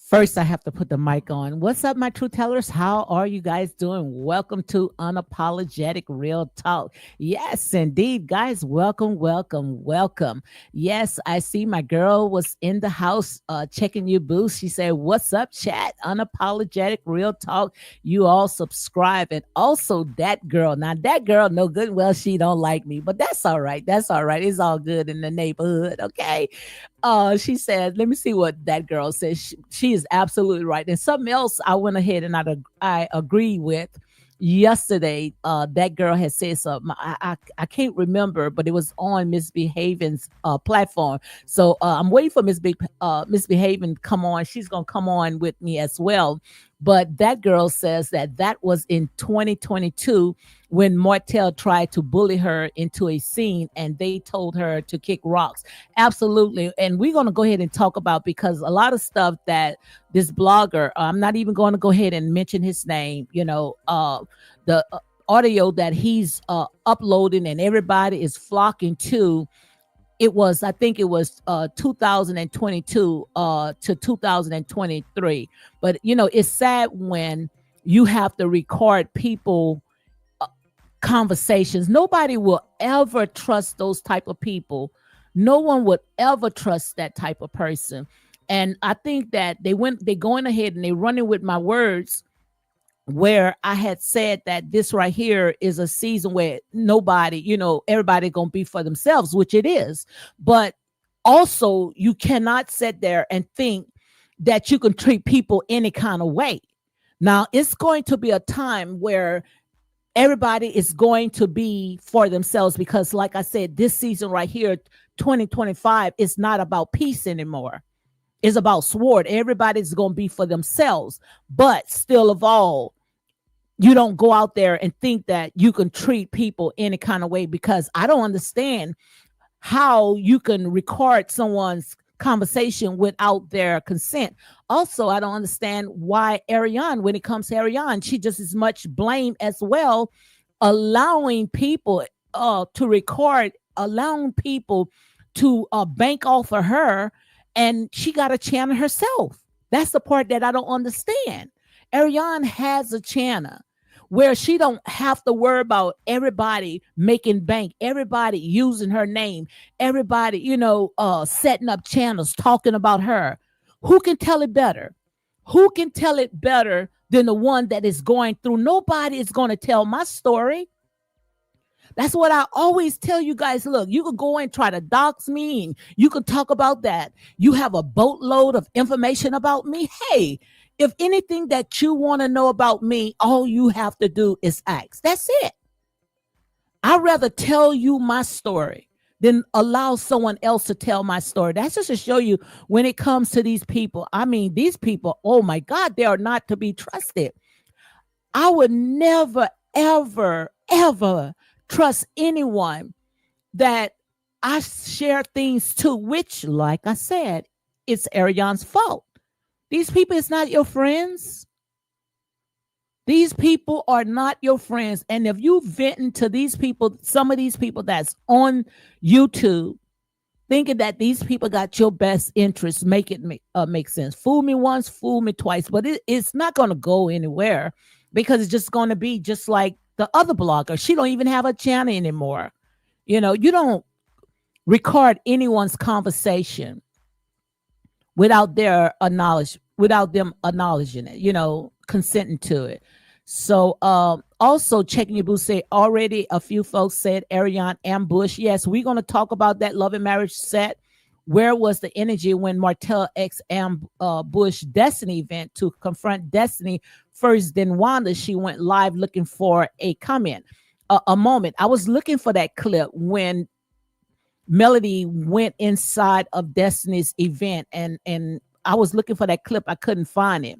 First, I have to put the mic on. What's up, my true tellers? How are you guys doing? Welcome to Unapologetic Real Talk. Yes, indeed, guys. Welcome, welcome, welcome. Yes, I see my girl was in the house checking your booth. She said, "What's up, chat? Unapologetic Real Talk." You all subscribe, and also that girl. Now that girl, no good. Well, she don't like me, but that's all right. That's all right. It's all good in the neighborhood. Okay. She said, let me see what that girl says. She is absolutely right. And something else I went ahead and I agree with yesterday. That girl had said something. I can't remember, but it was on Miss Behaven's platform. So I'm waiting for Miss Behaven to come on. She's gonna come on with me as well. But that girl says that was in 2022 when Martell tried to bully her into a scene and they told her to kick rocks. Absolutely. And we're going to go ahead and talk about because a lot of stuff that this blogger, I'm not even going to go ahead and mention his name, the audio that he's uploading and everybody is flocking to. I think it was 2022 to 2023. But, it's sad when you have to record people conversations. Nobody will ever trust those type of people. No one would ever trust that type of person. And I think that they going ahead and they running with my words where I had said that this right here is a season where nobody, everybody gonna be for themselves, which it is. But also you cannot sit there and think that you can treat people any kind of way. Now it's going to be a time where everybody is going to be for themselves because like I said, this season right here, 2025, is not about peace anymore. It's about sword. Everybody's going to be for themselves, but still of all, you don't go out there and think that you can treat people any kind of way because I don't understand how you can record someone's conversation without their consent. Also, I don't understand why Arionne, when it comes to Arionne, she just as much blame as well, allowing people to record, allowing people to bank off of her, and she got a channel herself. That's the part that I don't understand. Arionne has a channel where she don't have to worry about everybody making bank, everybody using her name, everybody, setting up channels, talking about her. Who can tell it better? Who can tell it better than the one that is going through? Nobody is going to tell my story. That's what I always tell you guys. Look, you can go and try to dox me and you can talk about that. You have a boatload of information about me. Hey, if anything that you want to know about me, all you have to do is ask. That's it. I'd rather tell you my story than allow someone else to tell my story. That's just to show you when it comes to these people. I mean, these people, oh my God, they are not to be trusted. I would never, ever, ever trust anyone that I share things to, which, like I said, it's Arionne's fault. These people is not your friends. These people are not your friends. And if you venting to these people, some of these people that's on YouTube, thinking that these people got your best interest, make it make sense. Fool me once, fool me twice, but it's not going to go anywhere because it's just going to be just like the other blogger. She don't even have a channel anymore. You don't record anyone's conversation without without them acknowledging it, consenting to it. So also checking your booth, say already a few folks said Arionne ambush. Yes, we're going to talk about that love and marriage set. Where was the energy when Martell X ambush Destiny event to confront Destiny first? Then Wanda, she went live looking for a comment, a moment. I was looking for that clip when Melody went inside of Destiny's event, and I was looking for that clip. I couldn't find it,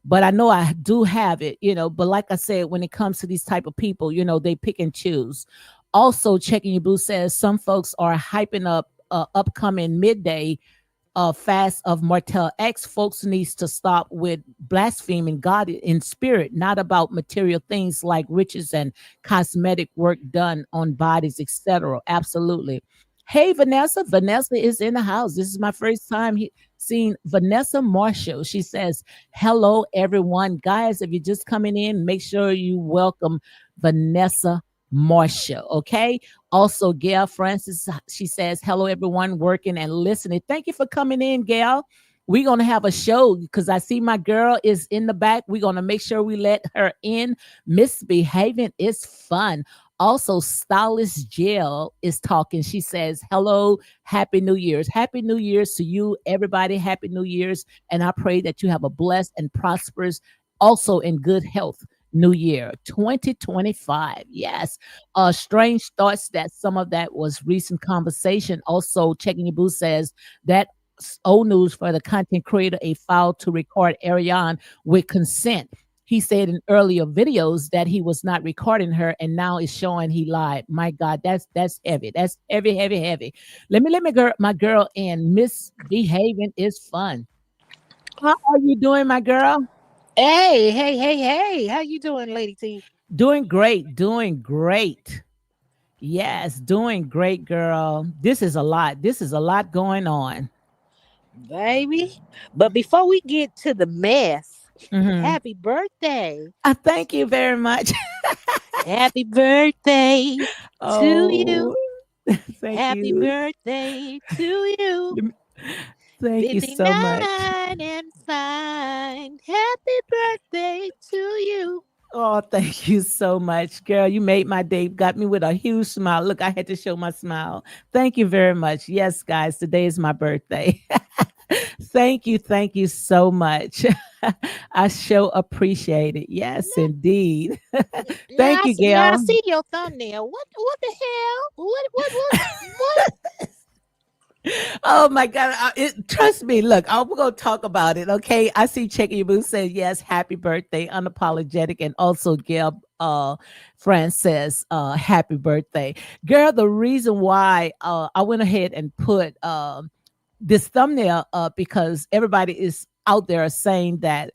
but I know I do have it, but like I said, when it comes to these type of people, they pick and choose. Also, checking your booth says some folks are hyping up upcoming midday fast of Martell X. Folks needs to stop with blaspheming God in spirit, not about material things like riches and cosmetic work done on bodies, etc. Absolutely. Hey, Vanessa. Vanessa is in the house. This is my first time seeing Vanessa Marshall. She says, hello, everyone. Guys, if you're just coming in, make sure you welcome Vanessa Marshall. Okay. Also, Gail Francis, she says, hello, everyone working and listening. Thank you for coming in, Gail. We're going to have a show because I see my girl is in the back. We're going to make sure we let her in. Misbehaving is fun. Also, Stylist Jill is talking. She says, hello, happy New Year's. Happy New Year's to you, everybody. Happy New Year's. And I pray that you have a blessed and prosperous, also in good health, New Year 2025. Yes. Strange thoughts that some of that was recent conversation. Also, Checking Your Boo says that old news for the content creator, a file to record Arionne with consent. He said in earlier videos that he was not recording her, and now it's showing he lied. My God, that's heavy. That's heavy, heavy, heavy. My girl in. Misbehaving is fun. How are you doing, my girl? Hey, hey, hey, hey. How you doing, Lady T? Doing great, doing great. Yes, doing great, girl. This is a lot. This is a lot going on. Baby. But before we get to the mess, Hmm. happy birthday. I thank you very much. Happy birthday to Oh, you. thank Happy you. birthday to you. Thank you so much. 59 and fine. Happy birthday to you. Oh, thank you so much, girl. You made my day, got me with a huge smile. Look, I had to show my smile. Thank you very much. Yes, guys, today is my birthday. Thank you so much. I sure appreciate it. Yes, indeed. Thank you, Now I Gail. see your thumbnail. What the hell? What? Oh my God. Trust me. Look, I'm going to talk about it. Okay. I see Checky Boo says, yes, happy birthday, unapologetic. And also, Gail France says, happy birthday. Girl, the reason why I went ahead and put this thumbnail up because everybody is out there saying that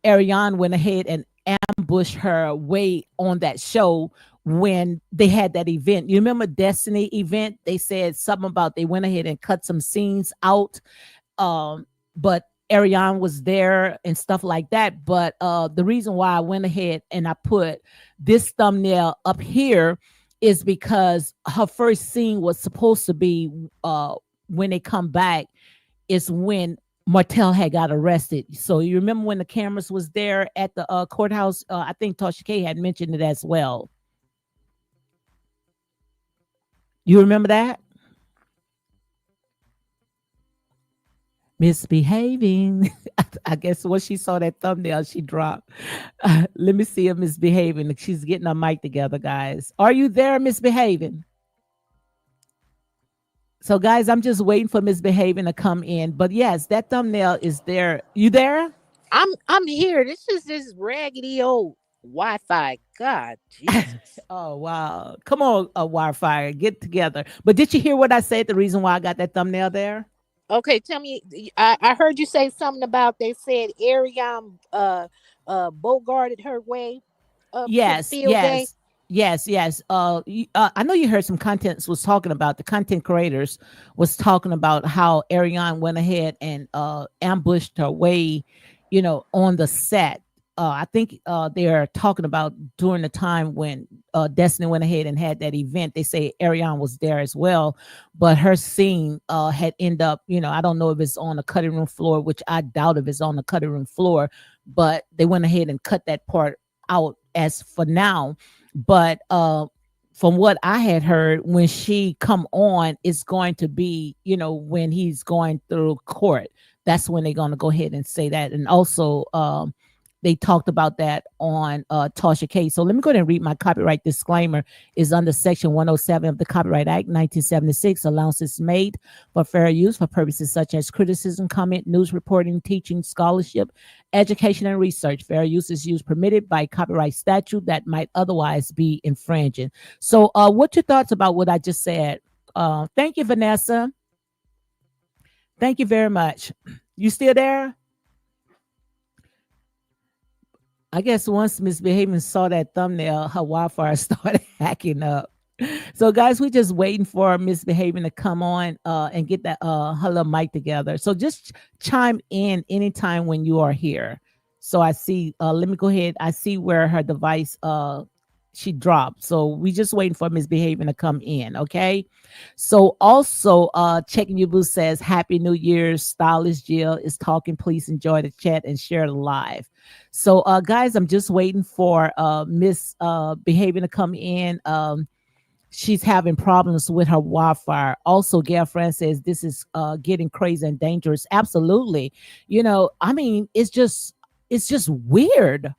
Arionne went ahead and ambushed her way on that show when they had that event. You remember Destiny event? They said something about they went ahead and cut some scenes out. But Arionne was there and stuff like that. But the reason why I went ahead and I put this thumbnail up here is because her first scene was supposed to be when they come back is when Martell had got arrested. So you remember when the cameras was there at the courthouse? I think Tasha K had mentioned it as well. You remember that? Misbehaving. I guess when she saw that thumbnail, she dropped. Let me see her misbehaving. She's getting her mic together, guys. Are you there, misbehaving? So, guys, I'm just waiting for misbehaving to come in. But yes, that thumbnail is there. You there? I'm here. This is this raggedy old Wi-Fi. God, Jesus. Oh wow! Come on, Wildfire, get together. But did you hear what I said? The reason why I got that thumbnail there? Okay, tell me. I heard you say something about they said Ariane bogarted her way up to the Yes, field day. yes, yes. I know you heard some contents was talking about the content creators was talking about how Ariane went ahead and ambushed her way, on the set. I think they are talking about during the time when Destiny went ahead and had that event. They say Ariane was there as well, but her scene had end up, I don't know if it's on the cutting room floor, which I doubt if it's on the cutting room floor, but they went ahead and cut that part out as for now. But from what I had heard, when she come on, it's going to be, when he's going through court. That's when they're going to go ahead and say that. And also, they talked about that on Tasha K. So let me go ahead and read my copyright disclaimer. Is under Section 107 of the Copyright Act 1976. Allowances made for fair use for purposes such as criticism, comment, news reporting, teaching, scholarship, education, and research. Fair use is used permitted by copyright statute that might otherwise be infringing. So, what's your thoughts about what I just said? Thank you, Vanessa. Thank you very much. You still there? I guess once Miss Behavior saw that thumbnail, her Wi-Fi started hacking up. So guys, we just waiting for Misbehaving to come on and get that her little mic together. So just chime in anytime when you are here. So I see let me go ahead. I see where her device she dropped. So we just waiting for Misbehaving to come in, okay? So also checking your booth says Happy New Year's. Stylish Jill is talking. Please enjoy the chat and share the live. So guys, I'm just waiting for Miss Behaving to come in. She's having problems with her Wi-Fi. Also, Gail Fran says this is getting crazy and dangerous. Absolutely. I mean, it's just weird.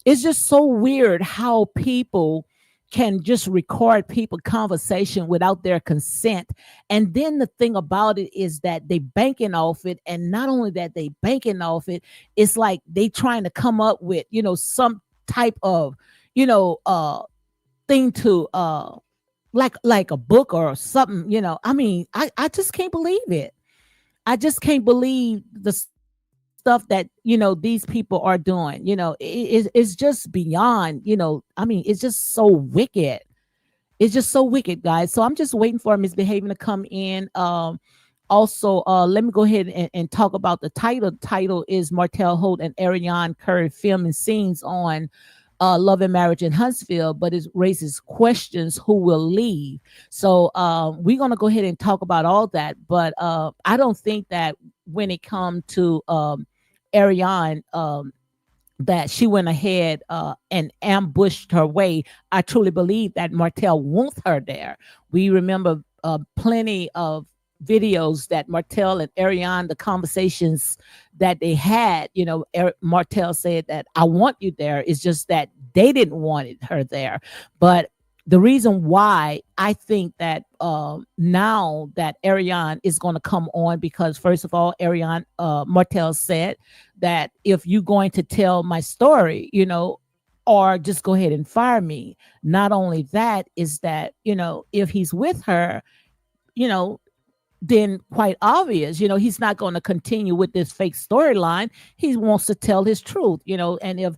It's just so weird how people can just record people conversation without their consent. And then the thing about it is that they banking off it. And not only that they banking off it, it's like they trying to come up with, some type of, you know, thing to like a book or something. I mean, I just can't believe it. I just can't believe the stuff that these people are doing. It's just beyond. I mean, it's just so wicked. It's just so wicked, guys. So I'm just waiting for Misbehaving to come in. Also, let me go ahead and talk about the title. The title is Martell, Holt, and Arionne Curry filming scenes on Love and Marriage in Huntsville, but it raises questions who will leave. So we're gonna go ahead and talk about all that. But I don't think that when it comes to Ariane, that she went ahead and ambushed her way. I truly believe that Martell wants her there. We remember plenty of videos that Martell and Ariane, the conversations that they had. Martell said that I want you there. It's just that they didn't want her there. But the reason why I think that now that Ariane is going to come on, because first of all, Ariane Martell said that if you're going to tell my story, or just go ahead and fire me. Not only that is that, if he's with her, you know, then quite obvious, he's not going to continue with this fake storyline. He wants to tell his truth, and if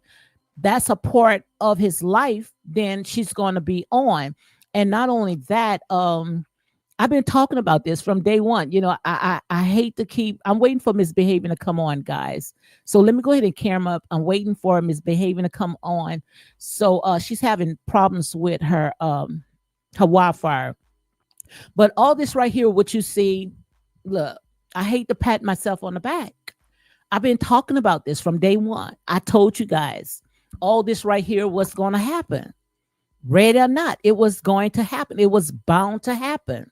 that's a part of his life, then she's going to be on. And not only that, I've been talking about this from day one. I hate to keep. I'm waiting for Misbehaving to come on, guys. So let me go ahead and camera up. I'm waiting for Misbehaving to come on. So she's having problems with her Wi-Fi. But all this right here, what you see, look, I hate to pat myself on the back. I've been talking about this from day one. I told you guys all this right here was going to happen. Ready or not, it was going to happen. It was bound to happen.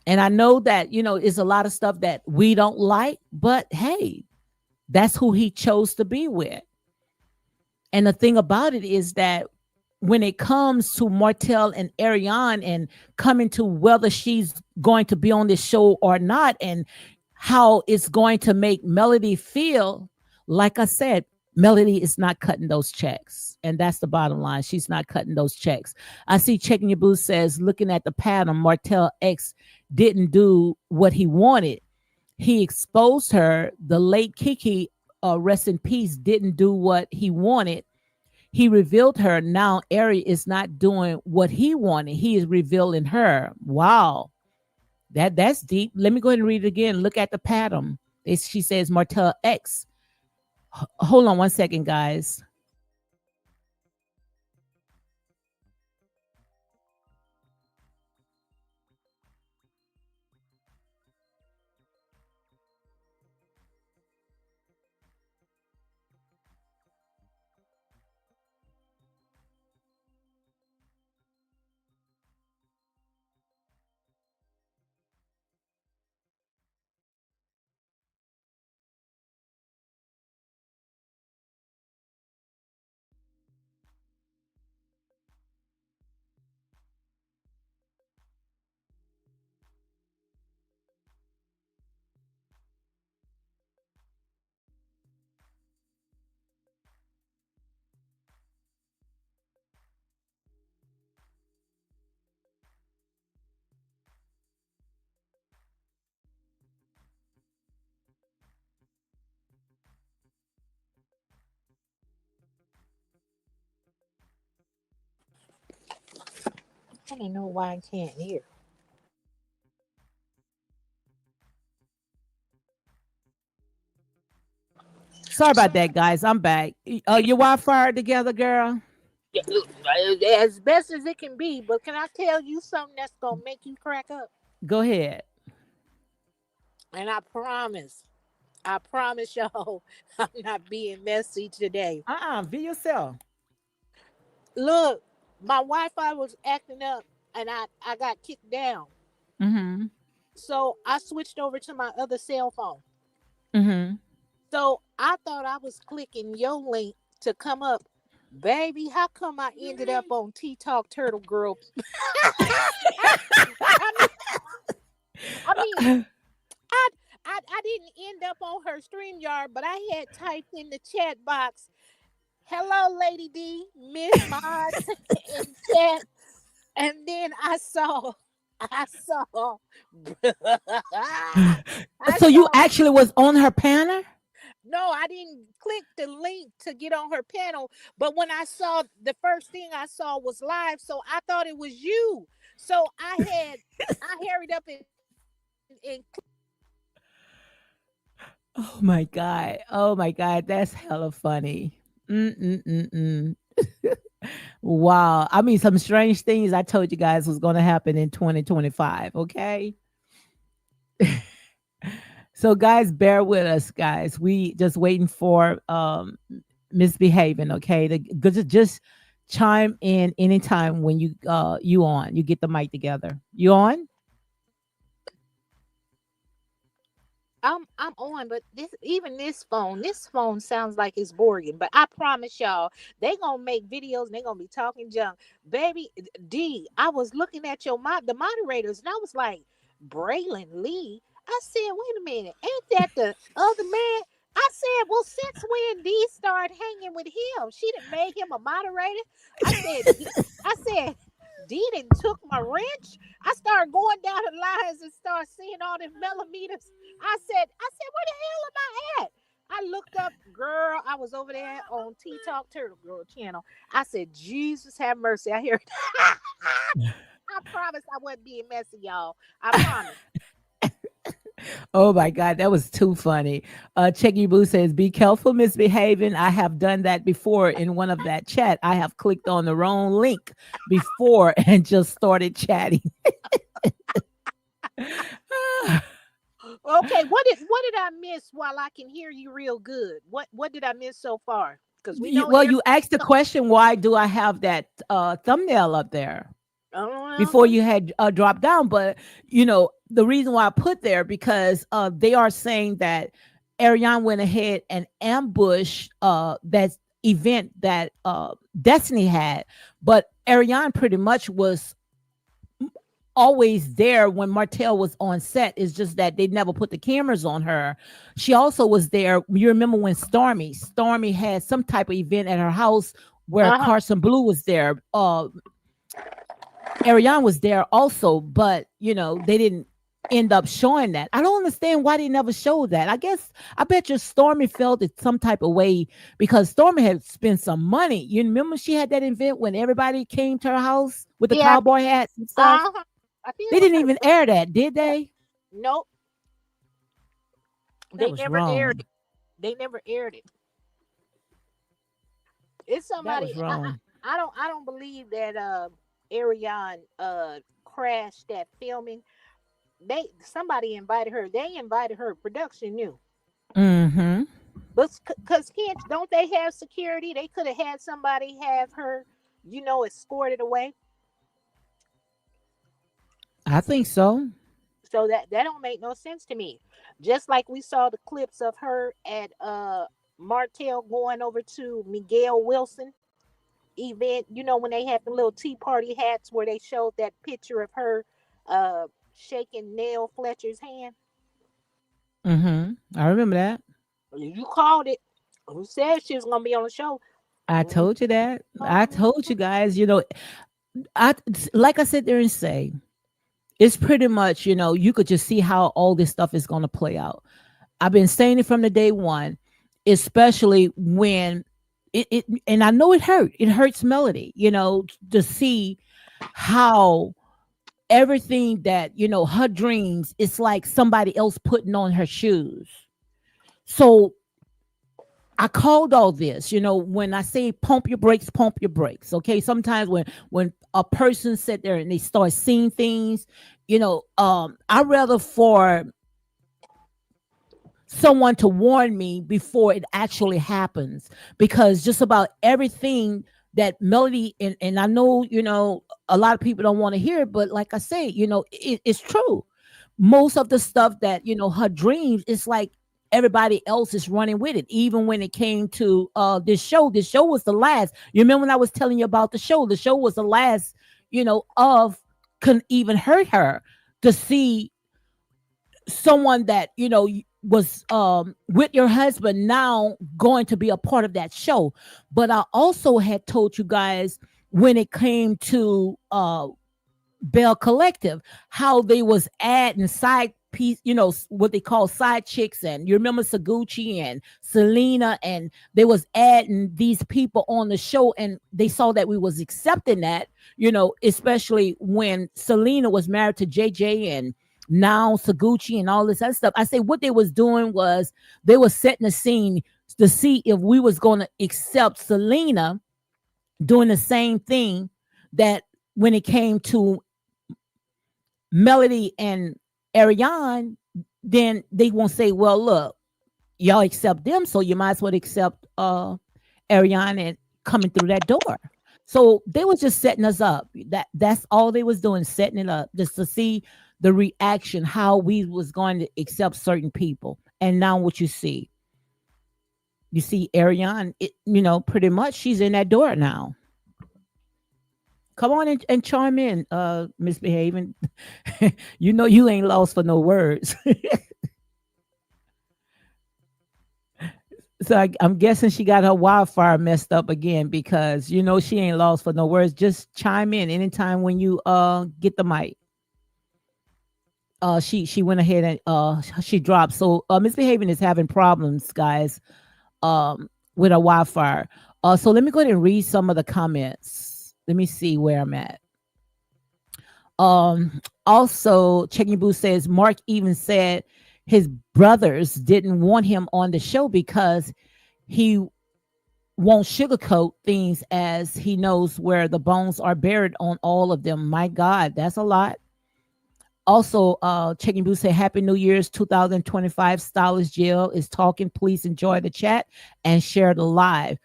And I know that, it's a lot of stuff that we don't like, but hey, that's who he chose to be with. And the thing about it is that when it comes to Martell and Ariane and coming to whether she's going to be on this show or not, and how it's going to make Melody feel, like I said, Melody is not cutting those checks. And that's the bottom line. She's not cutting those checks. I see Checking Your Boo says, looking at the pattern, Martell X didn't do what he wanted. He exposed her. The late Kiki, rest in peace, didn't do what he wanted. He revealed her. Now Ari is not doing what he wanted. He is revealing her. Wow. That's deep. Let me go ahead and read it again. Look at the pattern. She says Martell X. Hold on one second, guys. I don't know why I can't hear. Sorry about that, guys. I'm back. Your Wi-Fi together, girl. Yeah, look, as best as it can be, but can I tell you something that's gonna make you crack up? Go ahead. And I promise y'all, I'm not being messy today. Be yourself. Look, my Wi-Fi was acting up, and I got kicked down. Mm-hmm. So I switched over to my other cell phone. Mm-hmm. So I thought I was clicking your link to come up. Baby, how come I ended up on T Talk Turtle Girl? I mean, I mean, I, I didn't end up on her StreamYard, but I had typed in the chat box, "Hello, Lady D, Miss Mod," in chat, and then I saw, I So you saw. actually was on her panel? No, I didn't click the link to get on her panel. But when I saw the first thing I saw was live, so I thought it was you. So I hurried up and Oh my god. Oh my god. That's hella funny. Mm-mm-mm-mm. Wow. I mean, some strange things I told you guys was going to happen in 2025. Okay. So, guys, bear with us, guys. We just waiting for misbehaving. Okay. Just chime in anytime when you on. You get the mic together. You on? I'm on, but this phone sounds like it's Borgen. But I promise y'all, they gonna make videos and they gonna be talking junk. Baby D, I was looking at the moderators and I was like, Braylon Lee. I said, wait a minute, ain't that the other man? I said, well, since when D started hanging with him, she didn't make him a moderator. I said, I said, D didn't took my wrench. I started going down the lines and started seeing all the millimeters. I said, where the hell am I at? I looked up, girl. I was over there on T Talk Turtle Girl channel. I said, Jesus have mercy. I hear it. I promise I wasn't being messy, y'all. I promise. Oh my God, that was too funny. Checky Boo says, "Be careful misbehaving." I have done that before in one of that chat. I have clicked on the wrong link before and just started chatting. Okay, what did I miss while I can hear you real good? What did I miss so far? Because we know Well, every you asked the question, why do I have that thumbnail up there? Before uh-huh. you had dropped down. But the reason why I put there because they are saying that Arionne went ahead and ambushed that event that Destiny had, but Arionne pretty much was always there when Martell was on set. It's just that they never put the cameras on her. She also was there. You remember when Stormy had some type of event at her house where Uh-huh. Carson Blue was there. Arionne was there also, but they didn't end up showing that. I don't understand why they never showed that. I bet you Stormy felt it some type of way because Stormy had spent some money. You remember she had that event when everybody came to her house with the Yeah, cowboy hats and stuff? uh-huh. I think They it was didn't her even air that, did birthday. they? Nope. That They was never aired wrong. it. They never aired it. It's That somebody was wrong. I don't believe that Ariane crashed that filming. They somebody invited her. They invited her. Production knew. Mm-hmm. But because can't don't they have security? They could have had somebody have her, escorted away. I think so. So that don't make no sense to me. Just like we saw the clips of her at Martell going over to Miguel Wilson event, when they had the little tea party hats where they showed that picture of her uh shaking Nell Fletcher's hand. Mm-hmm. I remember that. You called it. Who said she was gonna be on the show? I Mhm. told you that. I told you guys, I like I said there and say, it's pretty much, you could just see how all this stuff is going to play out. I've been saying it from the day one, especially when and I know it hurt. It hurts Melody, to see. how everything that, her dreams, it's like somebody else putting on her shoes. So I called all this, when I say pump your brakes. Okay. Sometimes when a person sit there and they start seeing things, I rather for someone to warn me before it actually happens, because just about everything that Melody, and I know, a lot of people don't want to hear it, but like I say, it's true. Most of the stuff that, her dreams, it's like everybody else is running with it. Even when it came to this show was the last. You remember when I was telling you about the show was the last, of couldn't even hurt her to see someone that, was with your husband now going to be a part of that show. But I also had told you guys when it came to Bell Collective, how they was adding side piece, what they call side chicks, and you remember Saguchi and Selena, and they was adding these people on the show, and they saw that we was accepting that, especially when Selena was married to JJ, and now Saguchi and all this other stuff. I say what they was doing was they was setting the scene to see if we was going to accept Selena doing the same thing that when it came to Melody and Arionne, then they won't say, well, look, y'all accept them, so you might as well accept Arionne and coming through that door. So they was just setting us up. That's all they was doing, setting it up just to see the reaction, how we was going to accept certain people. And now what you see Arionne, pretty much she's in that door now. Come on and chime in, misbehaving. You ain't lost for no words. So I'm guessing she got her wildfire messed up again, because she ain't lost for no words. Just chime in anytime when you get the mic. She went ahead and she dropped. So misbehaving is having problems, guys, with a wildfire. So let me go ahead and read some of the comments. Let me see where I'm at. Also, Checking Boo says Mark even said his brothers didn't want him on the show because he won't sugarcoat things, as he knows where the bones are buried on all of them. My God, that's a lot. Also, Checking Boo said Happy New Year's 2025. Stylish Jill is talking. Please enjoy the chat and share the live.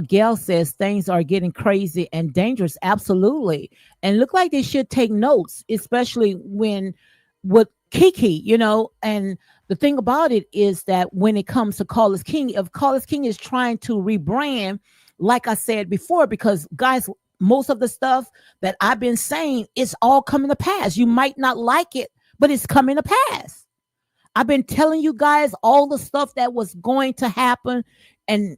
Gail says things are getting crazy and dangerous. Absolutely. And look like they should take notes, especially when with Kiki, and the thing about it is that when it comes to Call Us King, if Call Us King is trying to rebrand, like I said before, because guys, most of the stuff that I've been saying, it's all coming to pass. You might not like it, but it's coming to pass. I've been telling you guys all the stuff that was going to happen, and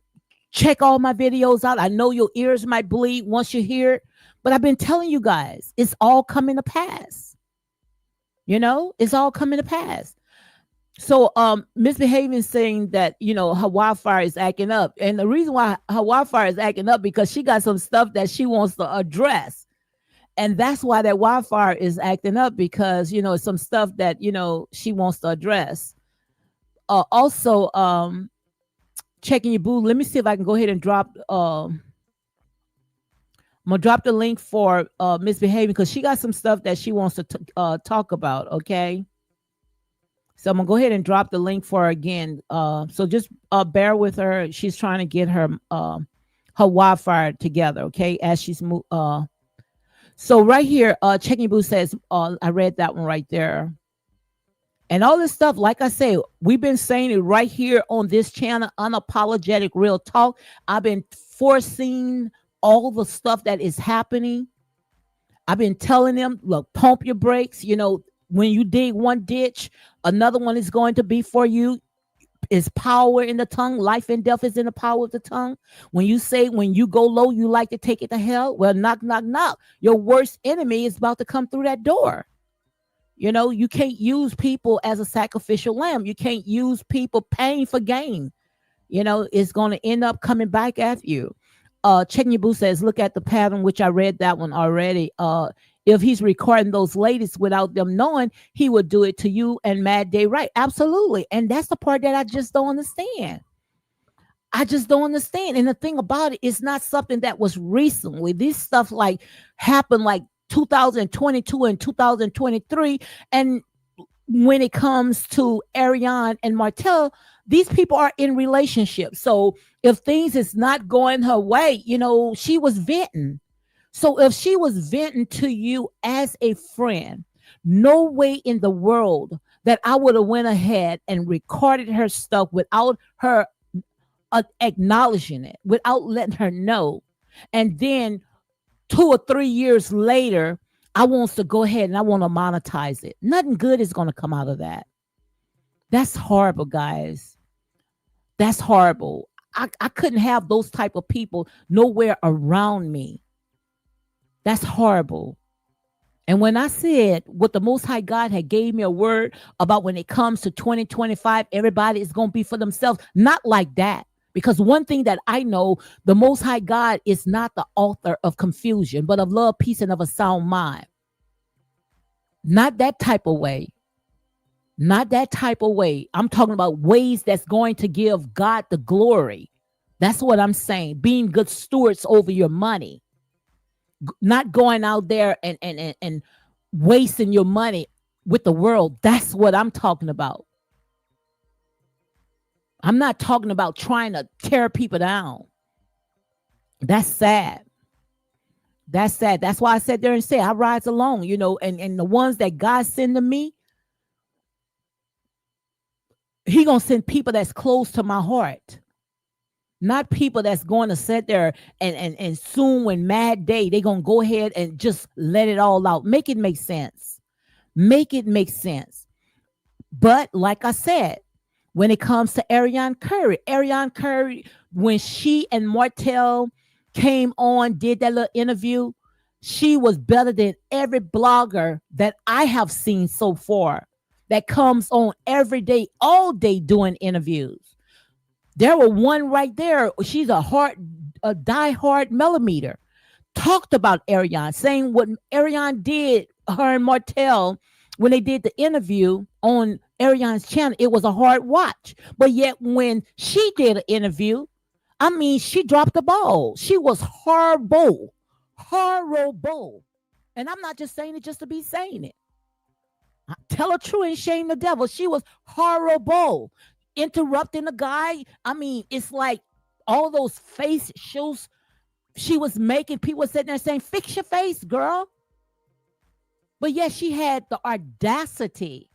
check all my videos out. I know your ears might bleed once you hear it, but I've been telling you guys, it's all coming to pass. It's all coming to pass. So misbehaving, saying that her wildfire is acting up, and the reason why her wildfire is acting up because she got some stuff that she wants to address, and that's why that wildfire is acting up, because it's some stuff that she wants to address. Also, Checking Your Boo, let me see if I can go ahead and drop I'm gonna drop the link for misbehaving, because she got some stuff that she wants to talk about. Okay, so I'm gonna go ahead and drop the link for her again. So just bear with her. She's trying to get her wildfire together. Okay, as she's so right here, Checking Boo says, I read that one right there. And all this stuff, like I say, we've been saying it right here on this channel, Unapologetic Real Talk. I've been foreseeing all the stuff that is happening. I've been telling them, look, pump your brakes. When you dig one ditch, another one is going to be for you. Is power in the tongue. Life and death is in the power of the tongue. When you go low, you like to take it to hell. Well, knock, knock, knock. Your worst enemy is about to come through that door. You can't use people as a sacrificial lamb. You can't use people paying for gain. It's going to end up coming back at you. Checking Your Boo says, look at the pattern, which I read that one already. If he's recording those ladies without them knowing, he would do it to you and Mad Day, right? Absolutely. And that's the part that I just don't understand. I just don't understand. And the thing about it, it's not something that was recently. This stuff like happened like 2022 and 2023. And when it comes to Arionne and Martell, these people are in relationships. So if things is not going her way, she was venting. So if she was venting to you as a friend, no way in the world that I would have went ahead and recorded her stuff without her acknowledging it, without letting her know. And then 2 or 3 years later, I wants to go ahead and I want to monetize it. Nothing good is going to come out of that. That's horrible, guys. That's horrible. I couldn't have those type of people nowhere around me. That's horrible. And when I said what the Most High God had gave me a word about when it comes to 2025, everybody is going to be for themselves. Not like that. Because one thing that I know, the Most High God is not the author of confusion, but of love, peace, and of a sound mind. Not that type of way. Not that type of way. I'm talking about ways that's going to give God the glory. That's what I'm saying. Being good stewards over your money. Not going out there and wasting your money with the world. That's what I'm talking about. I'm not talking about trying to tear people down. That's sad. That's sad. That's why I sat there and said I rise alone, and the ones that God send to me, he gonna send people that's close to my heart. Not people that's going to sit there and soon when mad day, they gonna go ahead and just let it all out. Make it make sense. Make it make sense. But like I said, when it comes to Arionne Curry, when she and Martell came on, did that little interview, she was better than every blogger that I have seen so far that comes on every day, all day doing interviews. There were one right there. She's a diehard millimeter. Talked about Arionne, saying what Arionne did, her and Martell, when they did the interview on Arionne's channel, it was a hard watch. But yet when she did an interview, I mean, she dropped the ball. She was horrible. Horrible. And I'm not just saying it just to be saying it. Tell her true and shame the devil. She was horrible. Interrupting the guy. I mean, it's like all those face shows she was making. People sitting there saying, fix your face, girl. But yet she had the audacity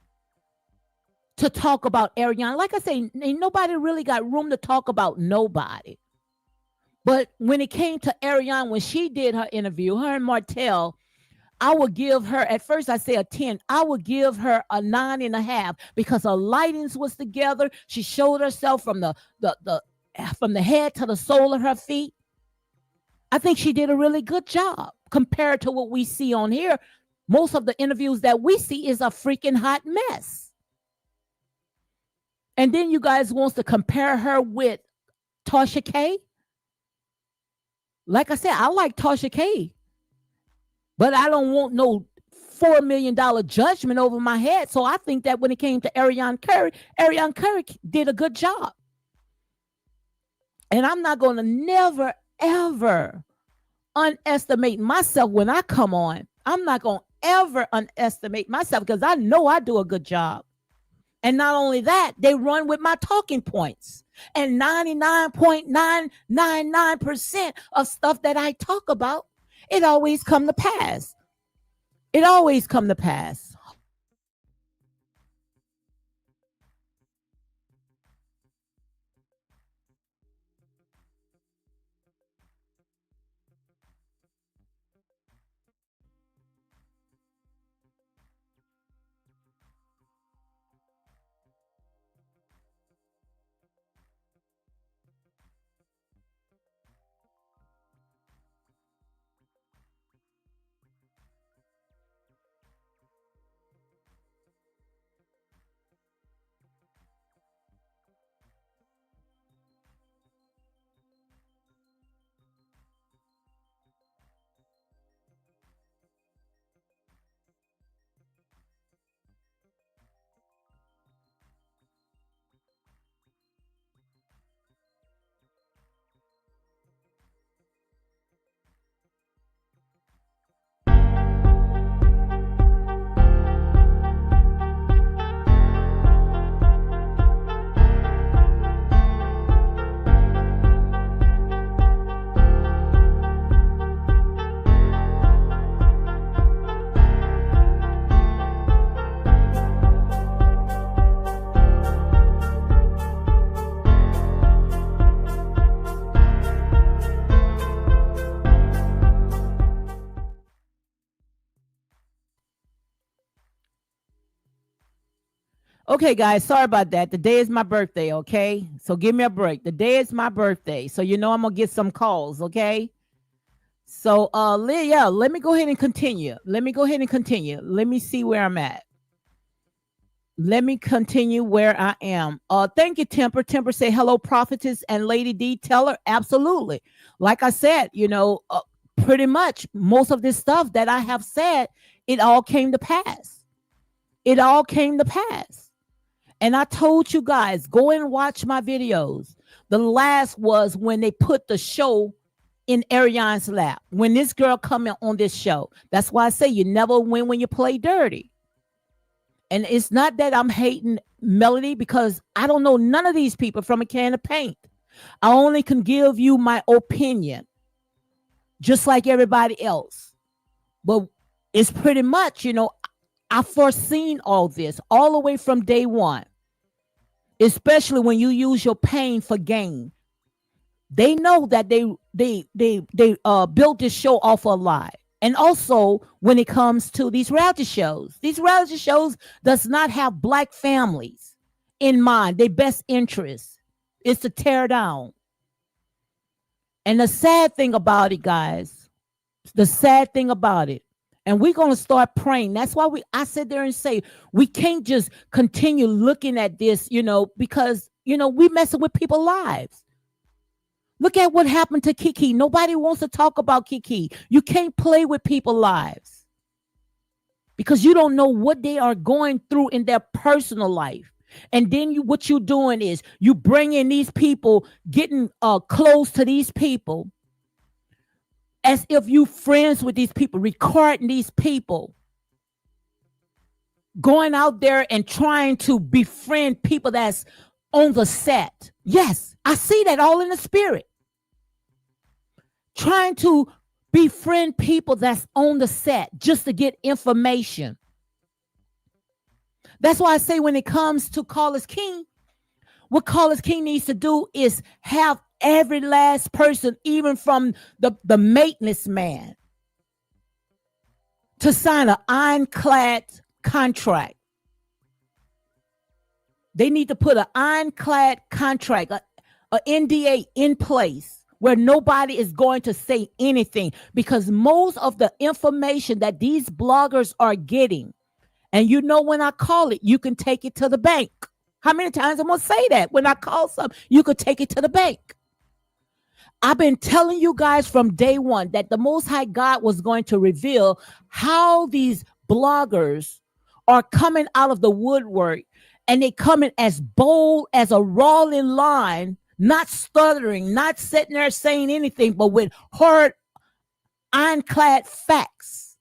to talk about Arionne. Like I say, ain't nobody really got room to talk about nobody. But when it came to Arionne, when she did her interview, her and Martell, I would give her, at first I say a 10, I would give her a 9.5 because her lightings was together. She showed herself from from the head to the sole of her feet. I think she did a really good job compared to what we see on here. Most of the interviews that we see is a freaking hot mess. And then you guys wants to compare her with Tasha K. Like I said, I like Tasha K. But I don't want no $4 million judgment over my head. So I think that when it came to Arionne Curry did a good job. And I'm not going to never, ever underestimate myself when I come on. I'm not going to ever underestimate myself because I know I do a good job. And not only that, they run with my talking points. And 99.999% of stuff that I talk about, it always come to pass. It always come to pass. Okay, guys, sorry about that. The day is my birthday, okay? So give me a break. The day is my birthday. So you know I'm gonna get some calls, okay? So yeah, let me go ahead and continue. Let me go ahead and continue. Let me see where I'm at. Let me continue where I am. Thank you, Temper. Temper say hello, prophetess and Lady D. Teller. Absolutely. Like I said, pretty much most of this stuff that I have said, it all came to pass. It all came to pass. And I told you guys, go and watch my videos. The last was when they put the show in Arionne's lap. When this girl come in on this show. That's why I say you never win when you play dirty. And it's not that I'm hating Melody because I don't know none of these people from a can of paint. I only can give you my opinion, just like everybody else. But it's pretty much, I foreseen all this all the way from day one, especially when you use your pain for gain. They know that they built this show off a lie. And also when it comes to these reality shows does not have black families in mind. Their best interest is to tear down. And the sad thing about it, guys, the sad thing about it, and we're going to start praying. That's why I sit there and say we can't just continue looking at this, because we messing with people's lives. Look at what happened to Kiki. Nobody wants to talk about Kiki. You can't play with people's lives because you don't know what they are going through in their personal life. And then what you're doing is you bring in these people, getting close to these people as if you friends with these people, recording these people, going out there and trying to befriend people that's on the set. Yes, I see that all in the spirit. Trying to befriend people that's on the set just to get information. That's why I say when it comes to Carlos King, what Carlos King needs to do is have every last person, even from the maintenance man, to sign an ironclad contract. They need to put an ironclad contract, a NDA in place where nobody is going to say anything, because most of the information that these bloggers are getting, and when I call it, you can take it to the bank. How many times I'm going to say that? When I call something, you could take it to the bank. I've been telling you guys from day one that the Most High God was going to reveal how these bloggers are coming out of the woodwork, and they coming as bold as a rolling line, not stuttering, not sitting there saying anything, but with hard, ironclad facts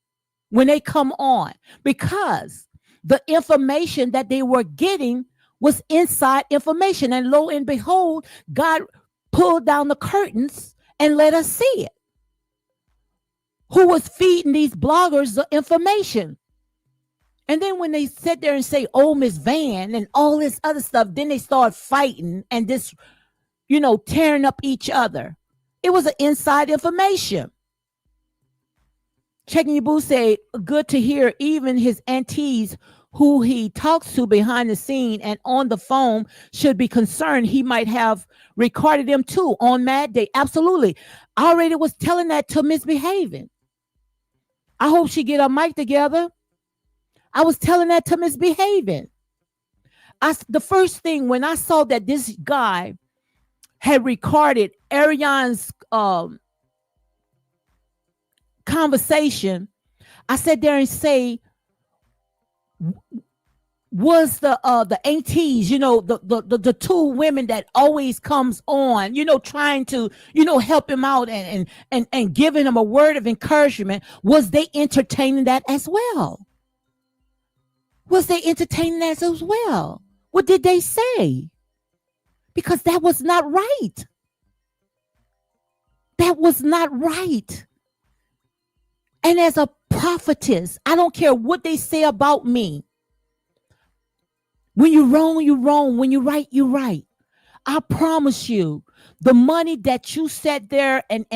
when they come on, because the information that they were getting was inside information. And lo and behold, God pulled down the curtains and let us see it. Who was feeding these bloggers the information? And then when they sit there and say, oh, Miss Van and all this other stuff, then they start fighting and this, tearing up each other. It was an inside information. Checking Your Boo say, good to hear even his aunties who he talks to behind the scene and on the phone should be concerned he might have recorded them too on Mad Day. Absolutely. I already was telling that to Misbehaving. I hope she get her mic together. I was telling that to Misbehaving. The first thing when I saw that this guy had recorded Arionne's conversation, I sat there and say, was the aunties, the two women that always comes on, trying to, help him out and giving him a word of encouragement, was they entertaining that as well? Was they entertaining that as well? What did they say? Because that was not right. That was not right. And as a prophetess, I don't care what they say about me. When you're wrong, you're wrong. When you're right, you're right. I promise you, the money that you sat there and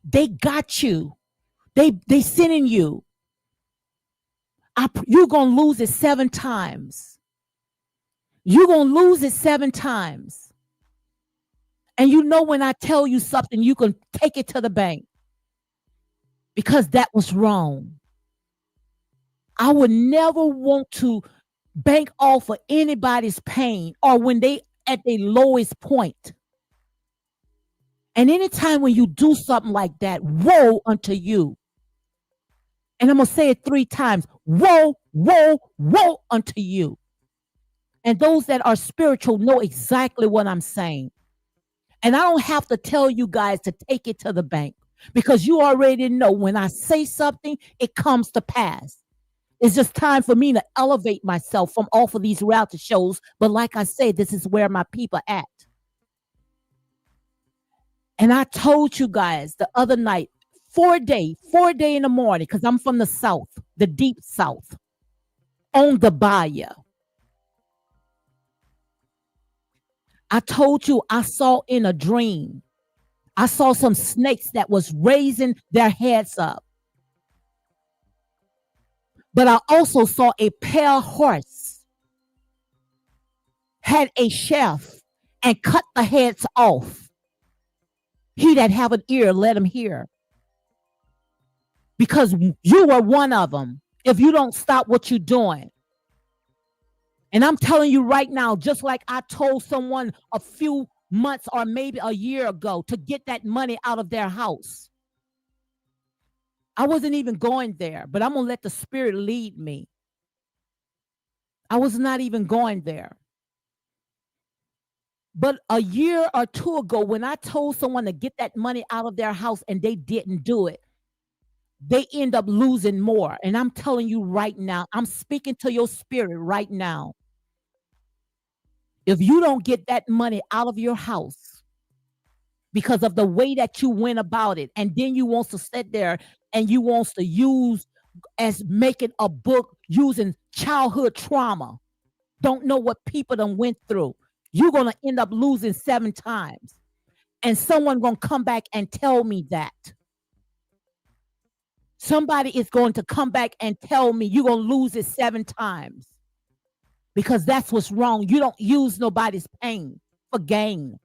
they got you, they sending you, you're going to lose it 7 times. You're going to lose it 7 times. And you know, when I tell you something, you can take it to the bank because that was wrong. I would never want to bank off of anybody's pain or when they at their lowest point. And anytime when you do something like that, woe unto you. And I'm going to say it 3 times. Woe, woe, woe unto you. And those that are spiritual know exactly what I'm saying. And I don't have to tell you guys to take it to the bank because you already know when I say something, it comes to pass. It's just time for me to elevate myself from off of these reality shows. But like I said, this is where my people at. And I told you guys the other night, 4 day in the morning, because I'm from the South, the deep South, on the bayou. I told you I saw in a dream. I saw some snakes that was raising their heads up. But I also saw a pale horse had a chef and cut the heads off. He that have an ear, let him hear. Because you were one of them if you don't stop what you're doing. And I'm telling you right now, just like I told someone a few months or maybe a year ago to get that money out of their house. I wasn't even going there, but I'm going to let the Spirit lead me. I was not even going there. But a year or two ago, when I told someone to get that money out of their house and they didn't do it, they end up losing more. And I'm telling you right now, I'm speaking to your spirit right now. If you don't get that money out of your house because of the way that you went about it, and then you want to sit there and you want to use as making a book using childhood trauma, don't know what people done went through, you're going to end up losing 7 times. And someone going to come back and tell me that. Somebody is going to come back and tell me you're going to lose it 7 times. Because that's what's wrong. You don't use nobody's pain for gain.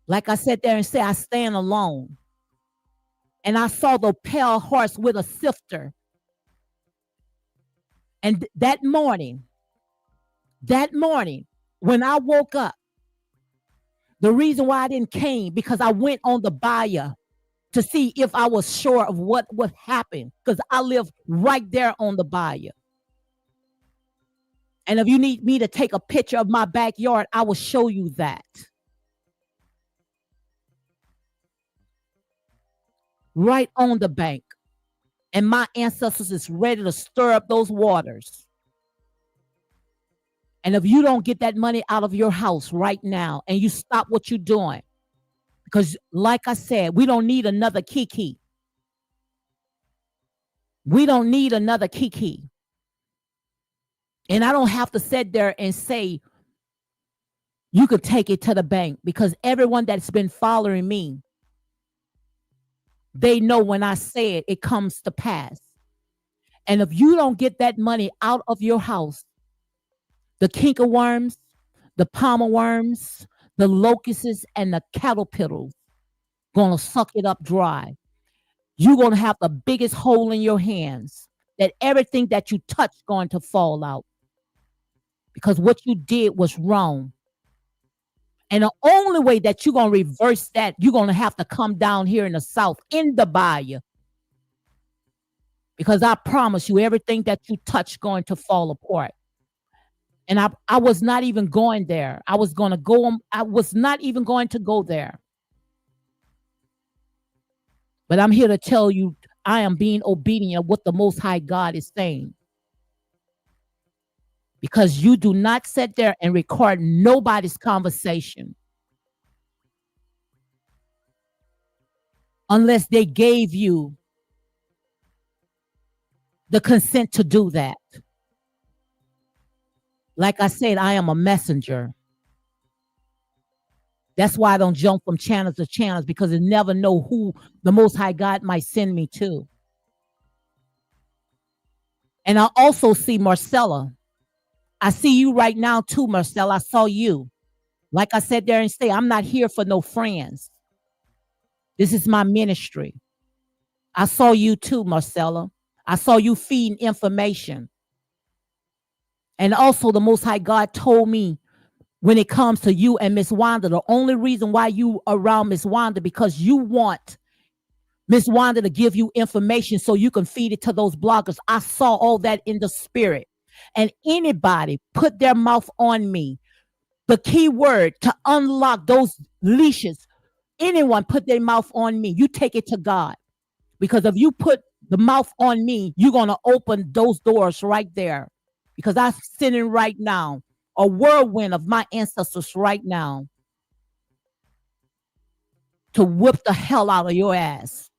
Like I sat there and said, I stand alone. And I saw the pale horse with a sifter. And that morning, when I woke up, the reason why I didn't came because I went on the bayou to see if I was sure of what would happen, because I live right there on the bayou. And if you need me to take a picture of my backyard, I will show you that. Right on the bank. And my ancestors is ready to stir up those waters. And if you don't get that money out of your house right now and you stop what you're doing, because like I said, we don't need another Kiki. We don't need another Kiki. And I don't have to sit there and say, you could take it to the bank, because everyone that's been following me, they know when I say it, it comes to pass. And if you don't get that money out of your house, the kinkerworms, the palmer worms, the locusts, and the caterpillars gonna suck it up dry. You're gonna have the biggest hole in your hands that everything that you touch going to fall out. Because what you did was wrong. And the only way that you're gonna reverse that, you're gonna have to come down here in the South, in the bayou. Because I promise you, everything that you touch going to fall apart. And I was not even going there. I was not even going to go there. But I'm here to tell you, I am being obedient of what the Most High God is saying. Because you do not sit there and record nobody's conversation unless they gave you the consent to do that. Like I said, I am a messenger. That's why I don't jump from channels to channels, because I never know who the Most High God might send me to. And I also see Marcella. I see you right now too, Marcella. I saw you. Like I said there and say, I'm not here for no friends. This is my ministry. I saw you too, Marcella. I saw you feeding information. And also, the Most High God told me when it comes to you and Miss Wanda, the only reason why you around Miss Wanda because you want Miss Wanda to give you information so you can feed it to those bloggers. I saw all that in the spirit. And anybody put their mouth on me, the key word to unlock those leashes, anyone put their mouth on me, you take it to God. Because if you put the mouth on me, you're going to open those doors right there. Because I'm sitting right now, a whirlwind of my ancestors right now to whip the hell out of your ass.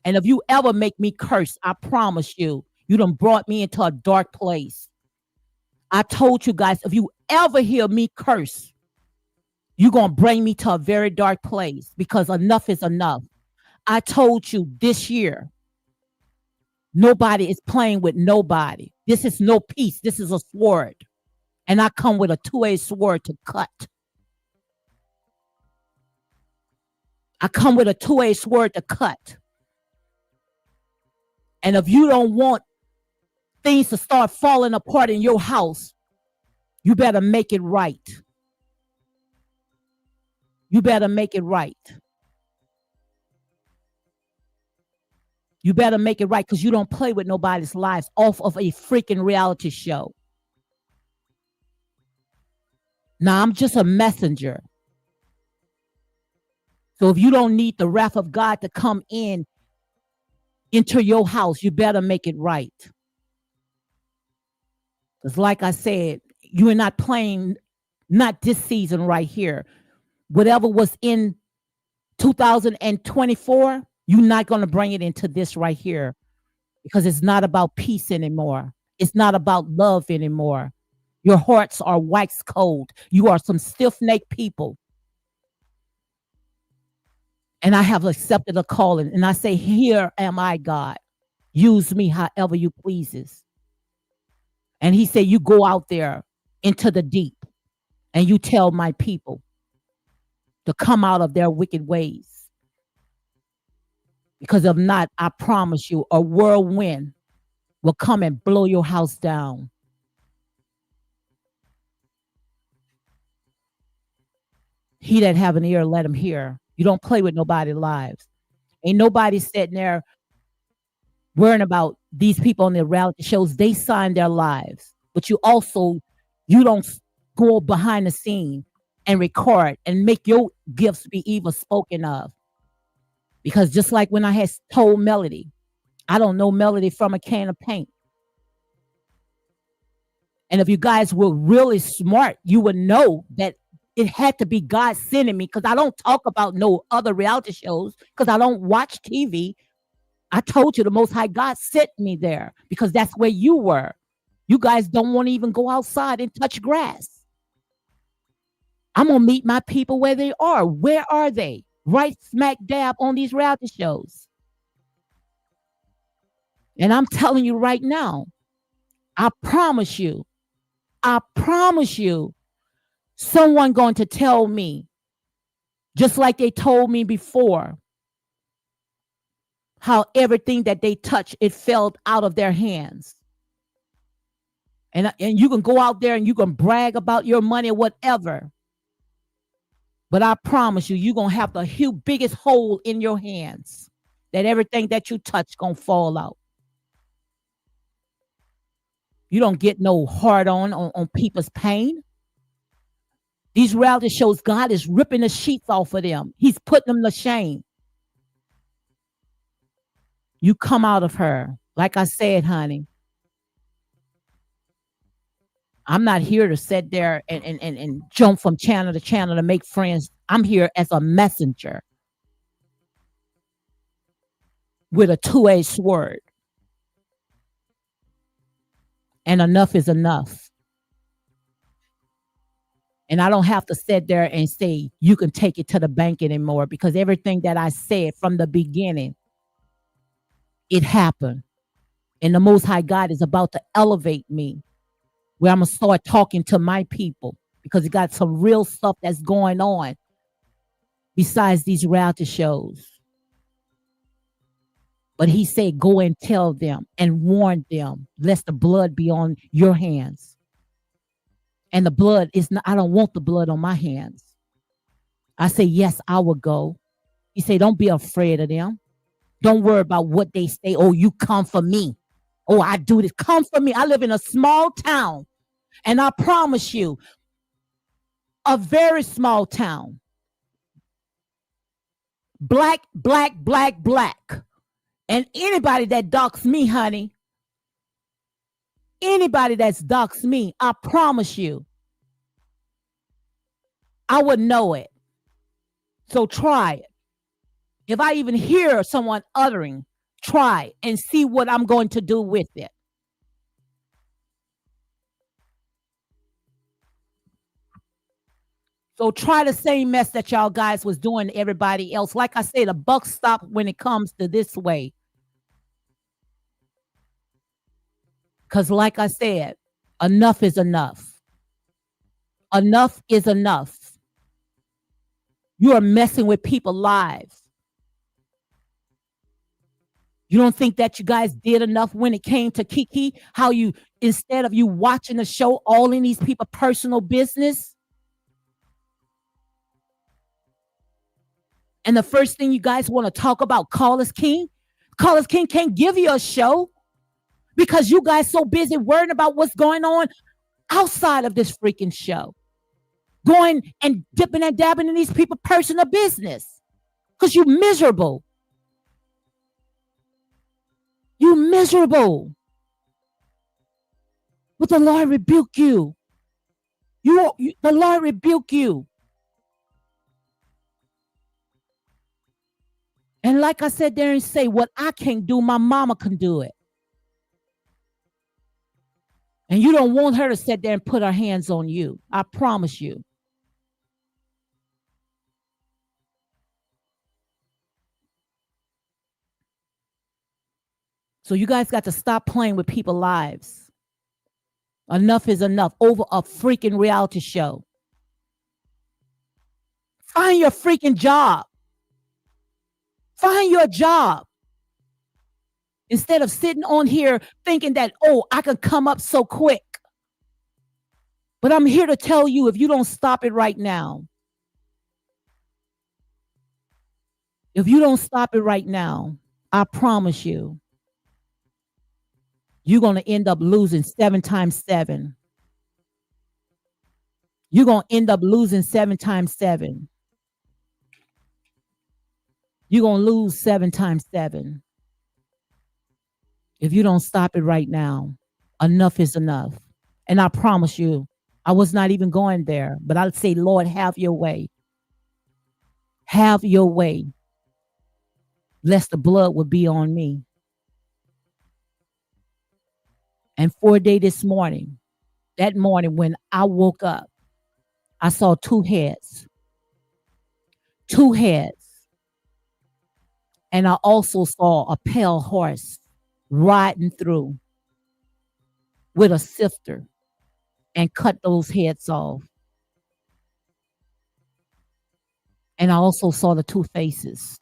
And if you ever make me curse, I promise you, you done brought me into a dark place. I told you guys, if you ever hear me curse, you're going to bring me to a very dark place because enough is enough. I told you this year, nobody is playing with nobody. This is no peace. This is a sword. And I come with a two-edged sword to cut. I come with a two-edged sword to cut. And if you don't want things to start falling apart in your house, you better make it right. You better make it right. You better make it right because you don't play with nobody's lives off of a freaking reality show. Now, I'm just a messenger. So if you don't need the wrath of God to come in into your house, you better make it right. Because like I said, you are not playing, not this season right here. Whatever was in 2024, you're not going to bring it into this right here because it's not about peace anymore. It's not about love anymore. Your hearts are wax cold. You are some stiff-necked people. And I have accepted a calling. And I say, here am I, God. Use me however you pleases. And he said, you go out there into the deep and you tell my people to come out of their wicked ways. Because if not, I promise you, a whirlwind will come and blow your house down. He that have an ear, let him hear. You don't play with nobody's lives. Ain't nobody sitting there worrying about these people on their reality shows. They sign their lives. But you don't go behind the scene and record and make your gifts be even spoken of. Because just like when I had told Melody, I don't know Melody from a can of paint. And if you guys were really smart, you would know that it had to be God sending me because I don't talk about no other reality shows because I don't watch TV. I told you the Most High God sent me there because that's where you were. You guys don't want to even go outside and touch grass. I'm going to meet my people where they are. Where are they? Right smack dab on these reality shows. And I'm telling you right now, I promise you, someone going to tell me, just like they told me before, how everything that they touch, it fell out of their hands. And you can go out there and you can brag about your money or whatever. But I promise you, you're going to have the biggest hole in your hands that everything that you touch going to fall out. You don't get no hard on people's pain. These reality shows, God is ripping the sheets off of them. He's putting them to shame. You come out of her. Like I said, honey, I'm not here to sit there and jump from channel to channel to make friends. I'm here as a messenger with a two-edged sword. And enough is enough. And I don't have to sit there and say, you can take it to the bank anymore because everything that I said from the beginning, it happened. And the Most High God is about to elevate me, where I'm going to start talking to my people because he got some real stuff that's going on besides these reality shows. But he said, go and tell them and warn them, lest the blood be on your hands. And the blood is not, I don't want the blood on my hands. I say, yes, I will go. He said, don't be afraid of them. Don't worry about what they say. Oh, you come for me. Oh, I do this. Come for me. I live in a small town. And I promise you, a very small town. Black, black, black, black. And anybody that docks me, honey, anybody that's docks me, I promise you, I would know it. So try it. If I even hear someone uttering, try and see what I'm going to do with it. So try the same mess that y'all guys was doing to everybody else. Like I said, the buck stops when it comes to this way. Because like I said, enough is enough. Enough is enough. You are messing with people's lives. You don't think that you guys did enough when it came to Kiki? How you, instead of you watching the show, all in these people's personal business? And the first thing you guys want to talk about, Carlos King? Carlos King can't give you a show because you guys so busy worrying about what's going on outside of this freaking show. Going and dipping and dabbing in these people's personal business. Because you miserable. You miserable. But the Lord rebuke you. The Lord rebuke you. And like I said there and say, what I can't do, my mama can do it. And you don't want her to sit there and put her hands on you. I promise you. So you guys got to stop playing with people's lives. Enough is enough over a freaking reality show. Find your freaking job. Find your job. Instead of sitting on here thinking that, oh, I can come up so quick. But I'm here to tell you, if you don't stop it right now, if you don't stop it right now, I promise you, you're going to end up losing 7 times 7. You're going to end up losing 7 times 7. You're going to lose 7 times 7. If you don't stop it right now, enough is enough. And I promise you, I was not even going there, but I'd say, Lord, have your way. Have your way. Lest the blood would be on me. And 4 days this morning, that morning when I woke up, I saw 2 heads. 2 heads. And I also saw a pale horse riding through with a sifter and cut those heads off. And I also saw the 2 faces.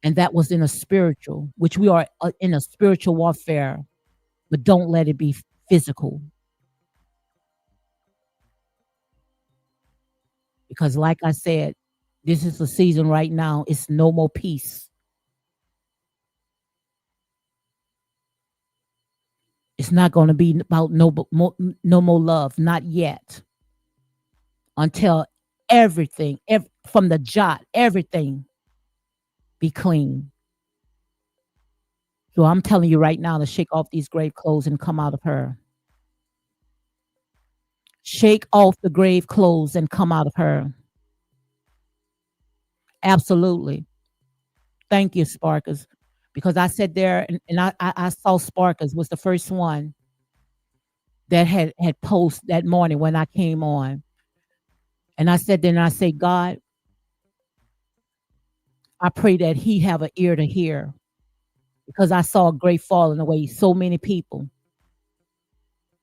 And that was in a spiritual, which we are in a spiritual warfare, but don't let it be physical. Because like I said, this is the season right now. It's no more peace. It's not going to be about no more love, not yet. Until everything, from the jot, everything be clean. So I'm telling you right now to shake off these grave clothes and come out of her. Shake off the grave clothes and come out of her. Absolutely. Thank you, Sparkers. Because I sat there and I saw Sparkers was the first one that had posted that morning when I came on. And I said then, I say, God, I pray that he have an ear to hear. because I saw a great falling away, so many people.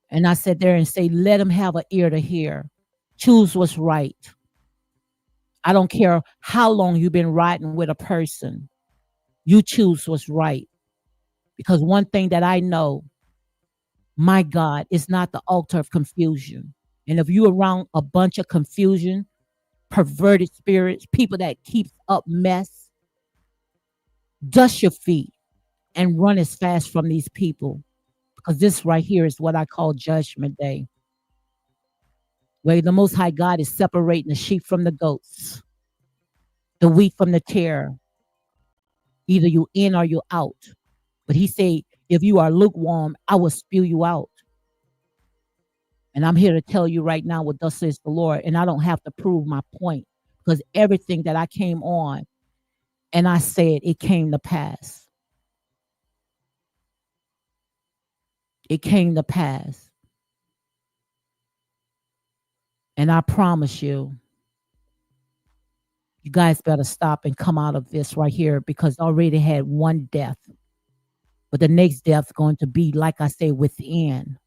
And I sat there and say, let them have an ear to hear. Choose what's right. I don't care how long you've been riding with a person. You choose what's right. Because one thing that I know, my God, is not the altar of confusion. And if you around a bunch of confusion, perverted spirits, people that keeps up mess, dust your feet and run as fast from these people. Because this right here is what I call judgment day, where the Most High God is separating the sheep from the goats, the wheat from the tare. Either you in or you out. But he said, if you are lukewarm, I will spew you out. And I'm here to tell you right now what thus says the Lord. And I don't have to prove my point, because everything that I came on and I said, it came to pass. It came to pass. And I promise you, you guys better stop and come out of this right here, because I already had one death. But the next death is going to be, like I say, within.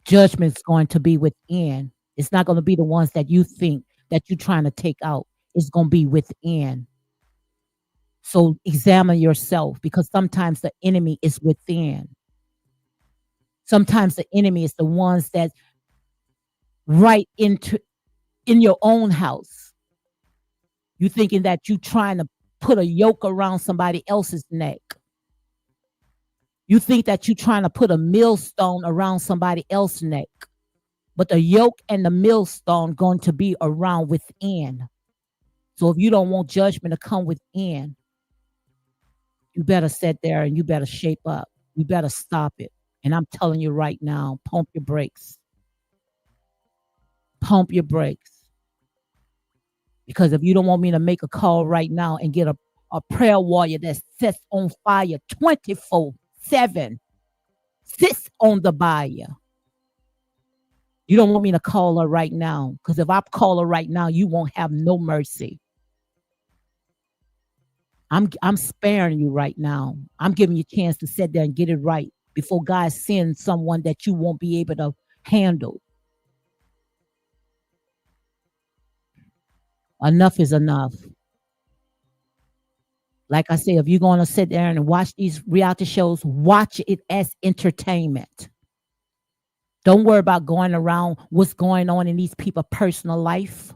Judgment's going to be within. It's not going to be the ones that you think that you're trying to take out. It's going to be within. So examine yourself, because sometimes the enemy is within. Sometimes the enemy is the ones that right into in your own house. You thinking that you trying to put a yoke around somebody else's neck. You think that you're trying to put a millstone around somebody else's neck. But the yoke and the millstone going to be around within. So if you don't want judgment to come within, you better sit there and you better shape up. You better stop it. And I'm telling you right now, pump your brakes. Pump your brakes. Because if you don't want me to make a call right now and get a prayer warrior that sets on fire 24/7, sits on the buyer. You don't want me to call her right now, because if I call her right now, you won't have no mercy. I'm sparing you right now. I'm giving you a chance to sit there and get it right before God sends someone that you won't be able to handle. Enough is enough. Like I say, if you're going to sit there and watch these reality shows, watch it as entertainment. Don't worry about going around what's going on in these people's personal life.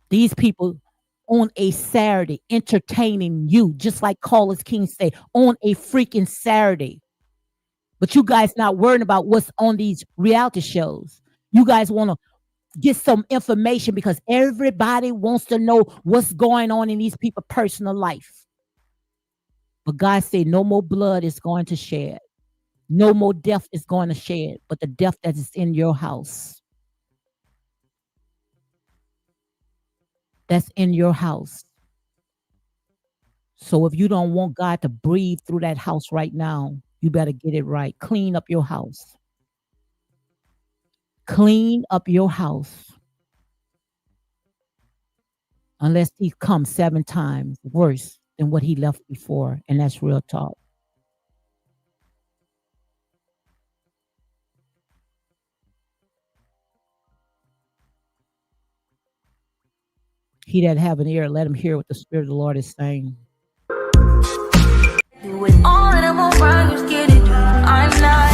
These people on a Saturday entertaining you, just like Callers King say, on a freaking Saturday. But you guys not worrying about what's on these reality shows. You guys want to get some information because everybody wants to know what's going on in these people's personal life. But God said no more blood is going to shed. No more death is going to shed, but the death that is in your house. That's in your house. So if you don't want God to breathe through that house right now, you better get it right. Clean up your house. Clean up your house. Unless he comes 7 times worse than what he left before. And that's real talk. He that have an ear, let him hear what the Spirit of the Lord is saying. With all that I'm around, you scared to do. I'm not